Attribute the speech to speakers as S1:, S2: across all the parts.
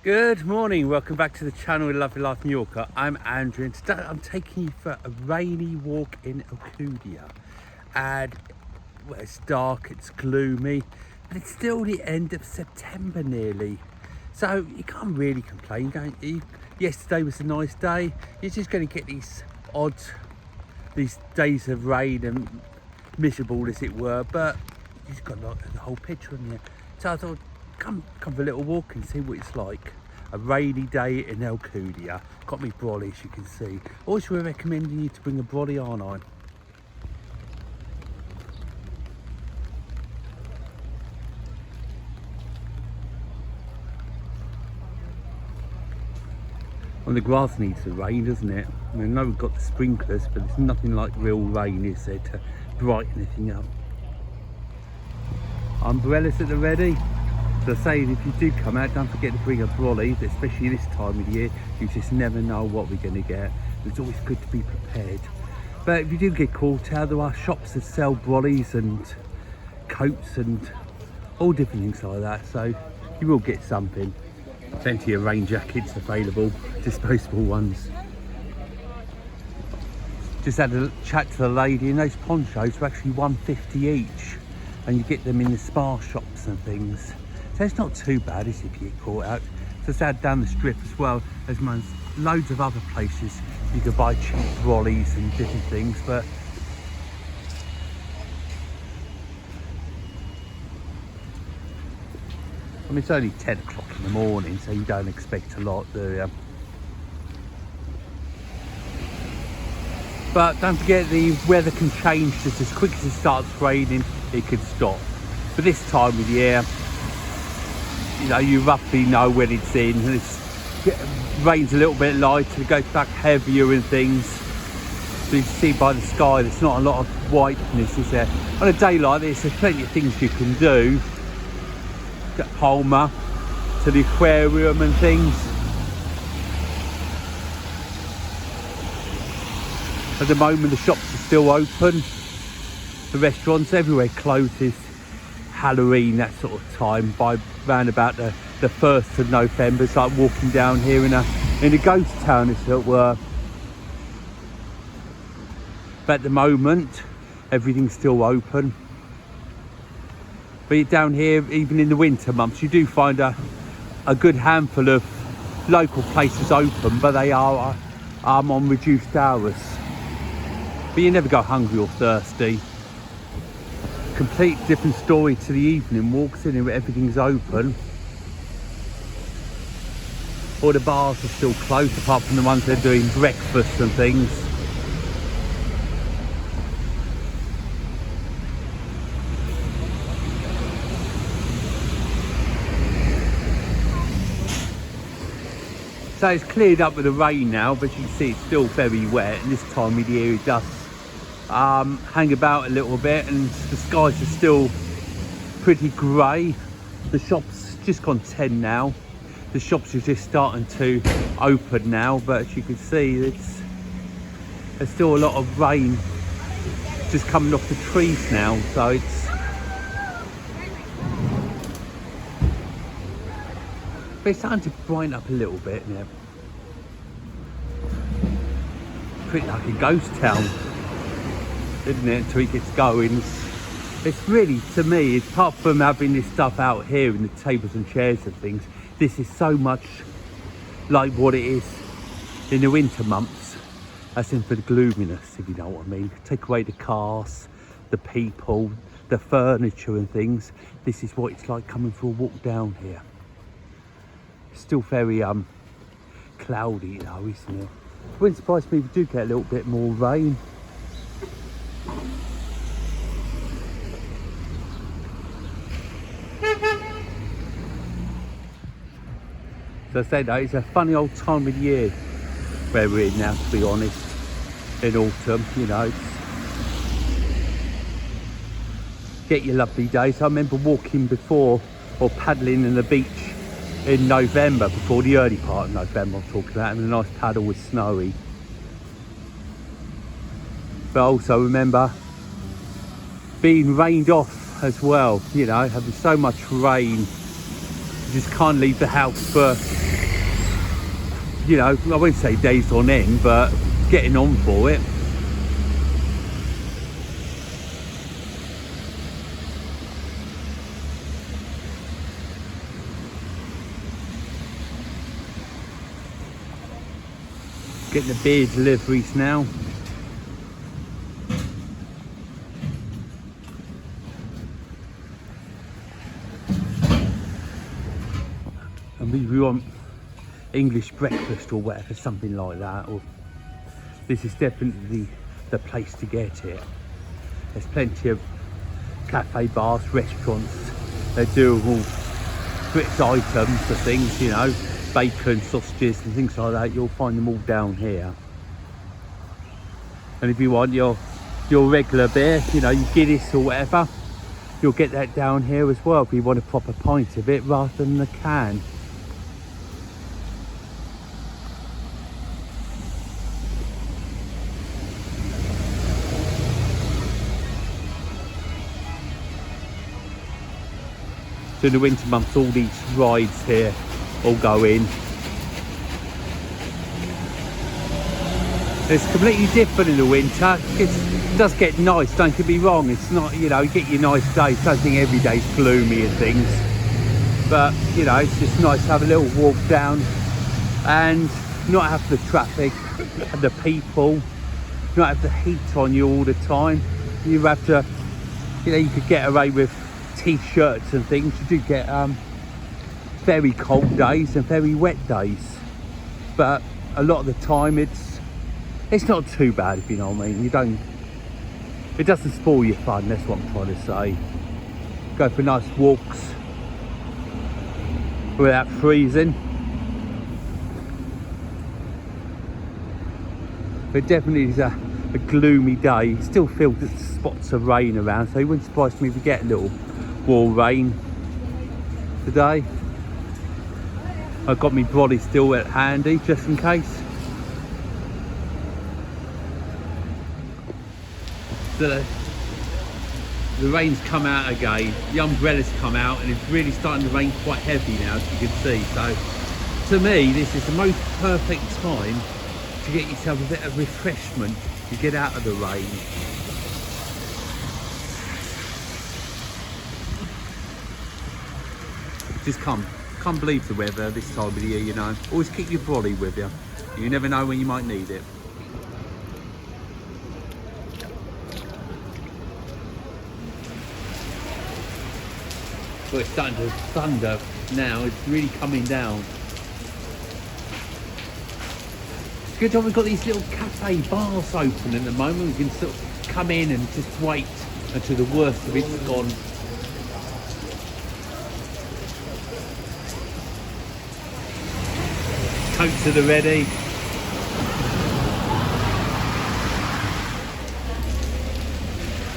S1: Good morning, welcome back to the channel Lovely Life Mallorca. I'm Andrew and today I'm taking you for a rainy walk in Alcudia. And well, it's dark, it's gloomy, but it's still the end of September nearly. So you can't really complain, can you? Yesterday was a nice day. You're just going to get these days of rain and miserable as it were, but you've got the whole picture in here. So I thought, come for a little walk and see what it's like. A rainy day in Alcudia. Got me brolly, as you can see. Always recommending you to bring a brolly, aren't I? And the grass needs the rain, doesn't it? I mean, I know we've got the sprinklers, but there's nothing like real rain, is there, to brighten anything up. Umbrellas at the ready. So I say, if you do come out, don't forget to bring a brolly, especially this time of the year. You just never know what we're going to get. It's always good to be prepared. But if you do get caught out, there are shops that sell brollies and coats and all different things like that. So you will get something. Plenty of rain jackets available, disposable ones. Just had a chat to the lady, and those ponchos are actually $1.50 each. And you get them in the spa shops and things. So it's not too bad, is it, if you get caught out. So it's out down the strip as well. There's loads of other places you can buy cheap brollies and different things, but I mean, it's only 10 o'clock in the morning, so you don't expect a lot, do you? But don't forget, the weather can change just as quick as it starts raining, it could stop. But this time of year, you know, you roughly know when it's in, and it rains a little bit lighter, it goes back heavier and things. So you can see by the sky there's not a lot of whiteness, is there? On a day like this, there's plenty of things you can do. Get Palmer to the aquarium and things. At the moment the shops are still open. The restaurants everywhere closes Halloween, that sort of time, by round about the 1st of November. It's like walking down here in a ghost town, as it were. But at the moment everything's still open. But down here, even in the winter months, you do find a good handful of local places open, but they are on reduced hours. But you never go hungry or thirsty. Complete different story to the evening walks in, where everything's open. All the bars are still closed, apart from the ones that are doing breakfast and things. So it's cleared up with the rain now, but you can see it's still very wet, and this time of the year it does hang about a little bit, and the skies are still pretty grey. The shop's just gone 10 now. The shops are just starting to open now, but as you can see, there's still a lot of rain just coming off the trees now, so but it's starting to brighten up a little bit now. Pretty like a ghost town, isn't it, until it gets going. It's really, to me, apart from having this stuff out here in the tables and chairs and things, this is so much like what it is in the winter months, as in for the gloominess, if you know what I mean. Take away the cars, the people, the furniture and things. This is what it's like coming for a walk down here. It's still very cloudy though, isn't it? It wouldn't surprise me if we do get a little bit more rain. So I say though, it's a funny old time of year where we're in now, to be honest. In autumn, you know, get your lovely days. I remember walking before, or paddling in the beach in November, before the early part of November I'm talking about, and a nice paddle was snowy. But I also remember being rained off as well, you know, having so much rain just can't leave the house for, you know, I won't say days on end, but getting on for it. Getting the beer deliveries now. And we want English breakfast or whatever, something like that. Or this is definitely the place to get it. There's plenty of cafe, bars, restaurants. They do all British items for things, you know, bacon, sausages and things like that. You'll find them all down here. And if you want your regular beer, you know, your Guinness or whatever, you'll get that down here as well if you want a proper pint of it rather than the can. So in the winter months, all these rides here all go in. It's completely different in the winter. It does get nice, don't get me wrong. It's not, you know, you get your nice days. Don't think every day's gloomy and things. But, you know, it's just nice to have a little walk down and not have the traffic and the people, not have the heat on you all the time. You have to, you know, you could get away with t-shirts and things. You do get very cold days and very wet days, but a lot of the time it's not too bad, if you know what I mean. It doesn't spoil your fun, that's what I'm trying to say. Go for nice walks without freezing. But definitely is a gloomy day. You still feel that spots of rain around, so it wouldn't surprise me if we get a little more rain today. I've got my brolly still at handy just in case. The rain's come out again, the umbrella's come out, and it's really starting to rain quite heavy now, as you can see. So to me, this is the most perfect time to get yourself a bit of refreshment to get out of the rain. Just can't believe the weather this time of the year, you know. Always keep your brolly with you. You never know when you might need it. Well, it's starting to thunder now. It's really coming down. It's a good job we've got these little cafe bars open at the moment. We can sort of come in and just wait until the worst of it's gone. Coats at the ready.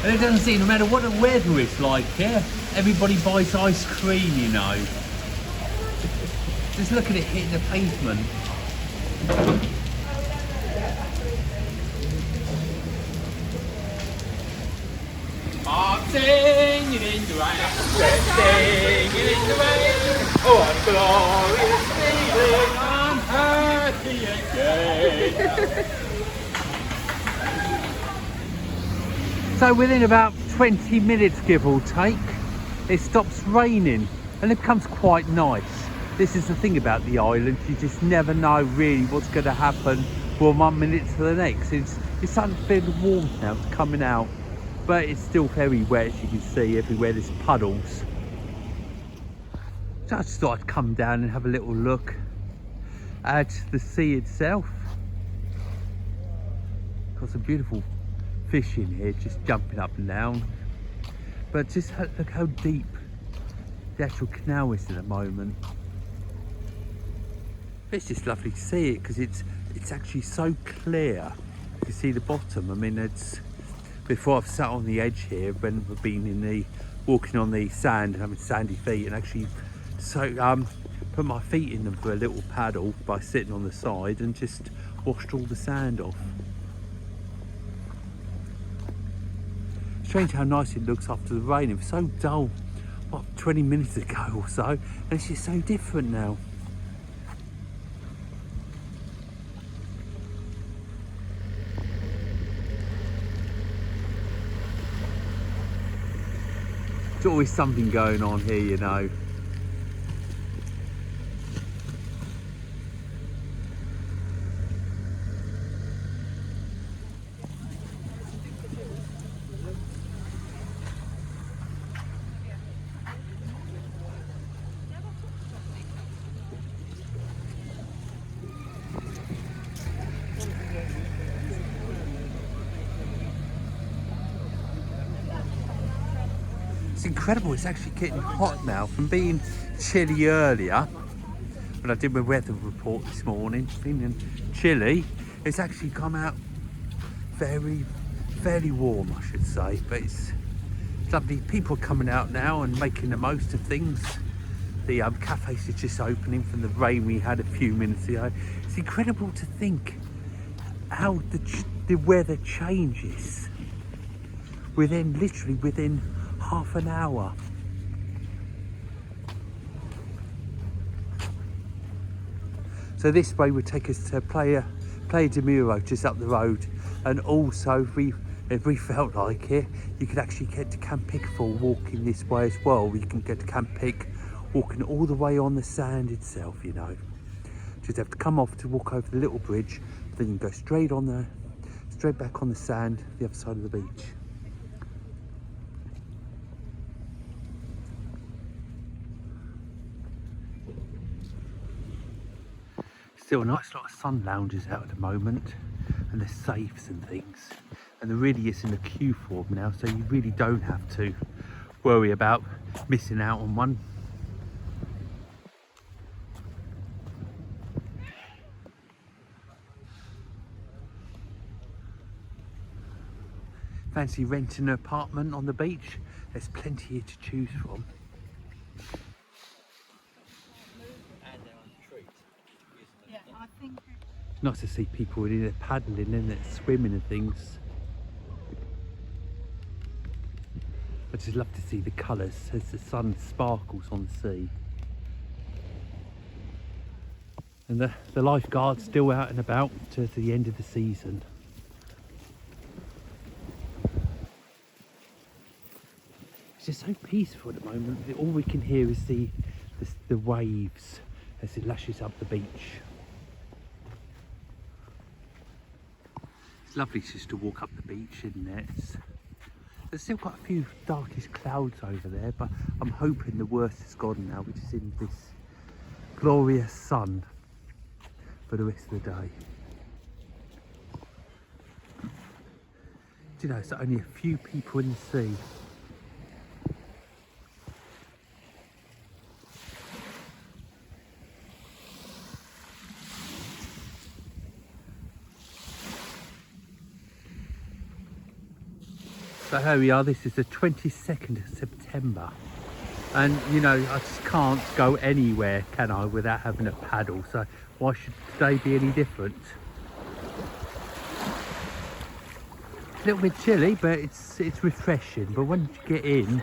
S1: And it doesn't seem, no matter what the weather is like here, everybody buys ice cream, you know. Just look at it hitting the pavement. I'm singing in the rain, singing in the rain. Oh, I'm glorious feeling, I'm happy again. So within about 20 minutes, give or take, it stops raining and it becomes quite nice. This is the thing about the island, you just never know really what's going to happen from 1 minute to the next. It's starting to feel warm now, it's coming out, but it's still very wet, as you can see. Everywhere there's puddles. So I just thought I'd come down and have a little look at the sea itself. Got some beautiful fish in here, just jumping up and down. But just look how deep the actual canal is at the moment. It's just lovely to see it because it's actually so clear. You can see the bottom. I mean, it's before I've sat on the edge here when we've been walking on the sand and having sandy feet, and actually put my feet in them for a little paddle by sitting on the side and just washed all the sand off. Strange how nice it looks after the rain. It was so dull what, 20 minutes ago or so, and it's just so different now. There's always something going on here, you know. It's incredible, it's actually getting hot now from being chilly earlier. When I did my weather report this morning, feeling chilly, it's actually come out fairly warm, I should say, but it's lovely. People are coming out now and making the most of things. The cafes are just opening from the rain we had a few minutes ago. It's incredible to think how the weather changes literally within half an hour. So this way would take us to Playa de Muro, just up the road, and also if we felt like it, you could actually get to Camp Pickford walking this way as well. You can get to Camp Pick walking all the way on the sand itself, you know. Just have to come off to walk over the little bridge, then you can go straight back on the sand, the other side of the beach. Still a nice lot of sun lounges out at the moment, and there's safes and things, and there really isn't a queue for them now, so you really don't have to worry about missing out on one. Fancy renting an apartment on the beach? There's plenty here to choose from. Nice to see people in there paddling and swimming and things. I just love to see the colours as the sun sparkles on the sea. And the lifeguard's still out and about to the end of the season. It's just so peaceful at the moment. All we can hear is the waves as it lashes up the beach. It's lovely just to walk up the beach, isn't it? There's still quite a few darkish clouds over there, but I'm hoping the worst is gone now. We're just in this glorious sun for the rest of the day. Do you know, there's only a few people in the sea. So here we are, this is the 22nd of September, and you know, I just can't go anywhere, can I, without having a paddle, so why should today be any different? It's a little bit chilly, but it's refreshing, but when you get in,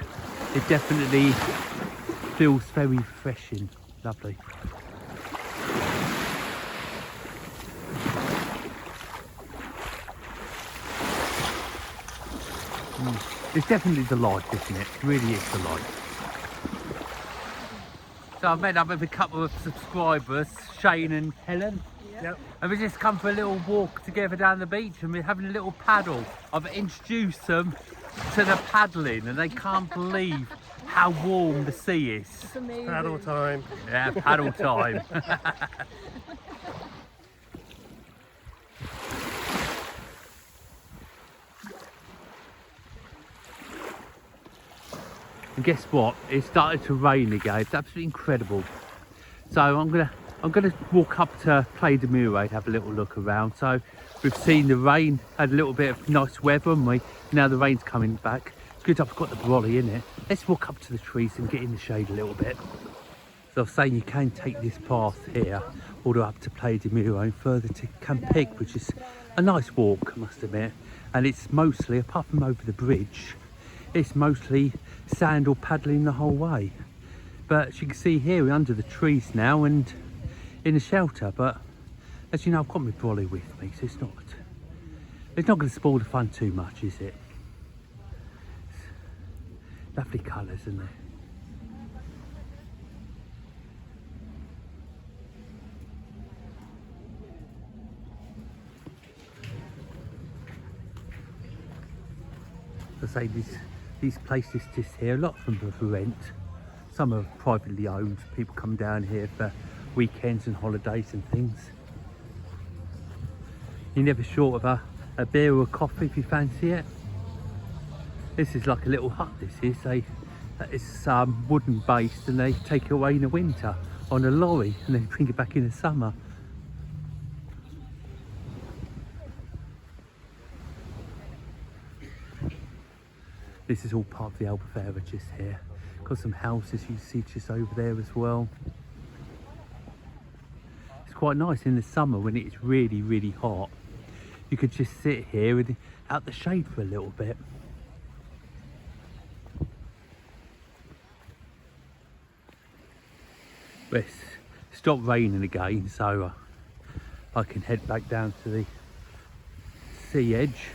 S1: it definitely feels very refreshing. Lovely. It's definitely the life, isn't it? It really is the life. So I've met up with a couple of subscribers, Shane and Helen. Yep. And we just come for a little walk together down the beach, and we're having a little paddle. I've introduced them to the paddling, and they can't believe how warm the sea is.
S2: It's amazing.
S3: Paddle time.
S1: Yeah, paddle time. And guess what? It started to rain again. It's absolutely incredible. So I'm gonna walk up to Playa de Muro and have a little look around. So we've seen the rain, had a little bit of nice weather, haven't we? Now the rain's coming back. It's good I've got the brolly in it. Let's walk up to the trees and get in the shade a little bit. So I was saying you can take this path here all the way up to Playa de Muro and further to Camp Pick, which is a nice walk, I must admit. And it's mostly, apart from over the bridge, it's mostly sand or paddling the whole way. But as you can see here, we're under the trees now and in a shelter. But as you know, I've got my brolly with me, so it's not going to spoil the fun too much, is it? Lovely colours, isn't there? I say these places just here, a lot of them are for rent. Some are privately owned. People come down here for weekends and holidays and things. You're never short of a beer or a coffee if you fancy it. This is like a little hut, this is. It's wooden based, and they take it away in the winter on a lorry and then bring it back in the summer. This is all part of the Albufeira just here. Got some houses you see just over there as well. It's quite nice in the summer when it's really, really hot. You could just sit here and out the shade for a little bit. But it's stopped raining again, so I can head back down to the sea edge.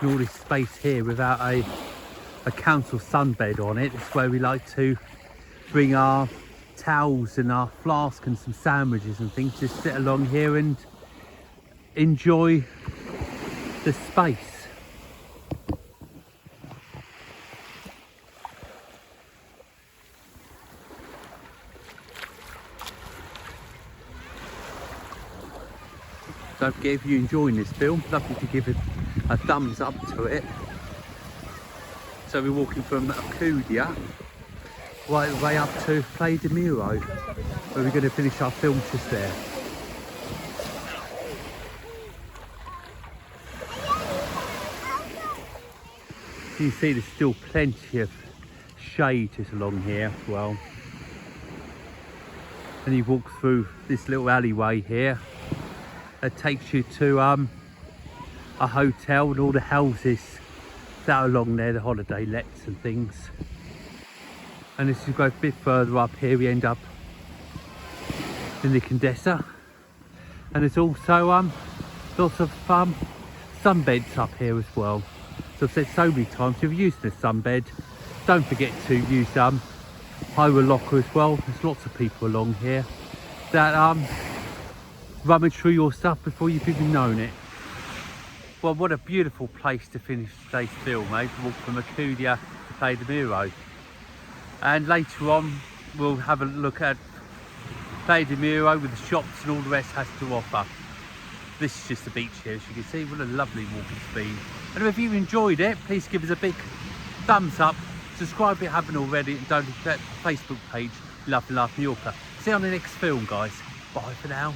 S1: All this space here without a council sunbed on it. It's where we like to bring our towels and our flask and some sandwiches and things. Just sit along here and enjoy the space. Don't forget, if you're enjoying this film, lovely to give it a thumbs up to it. So we're walking from Alcudia right the way up to Playa de Miro, where we're going to finish our film just there. You can see there's still plenty of shade just along here as well. And you walk through this little alleyway here that takes you to a hotel and all the houses that are along there, the holiday lets and things. And as you go a bit further up here, we end up in the Condesa, and there's also lots of sunbeds up here as well. So I've said so many times, if you're using a sunbed, don't forget to use Malloirca as well. There's lots of people along here that rummage through your stuff before you've even known it. Well, what a beautiful place to finish today's film, eh? Walk from Alcudia to Playa de Miro. And later on, we'll have a look at Playa de Miro with the shops and all the rest has to offer. This is just the beach here, as you can see. What a lovely walk it's been. And if you've enjoyed it, please give us a big thumbs up. Subscribe if you haven't already, and don't forget the Facebook page, Love Mallorca. See you on the next film, guys. Bye for now.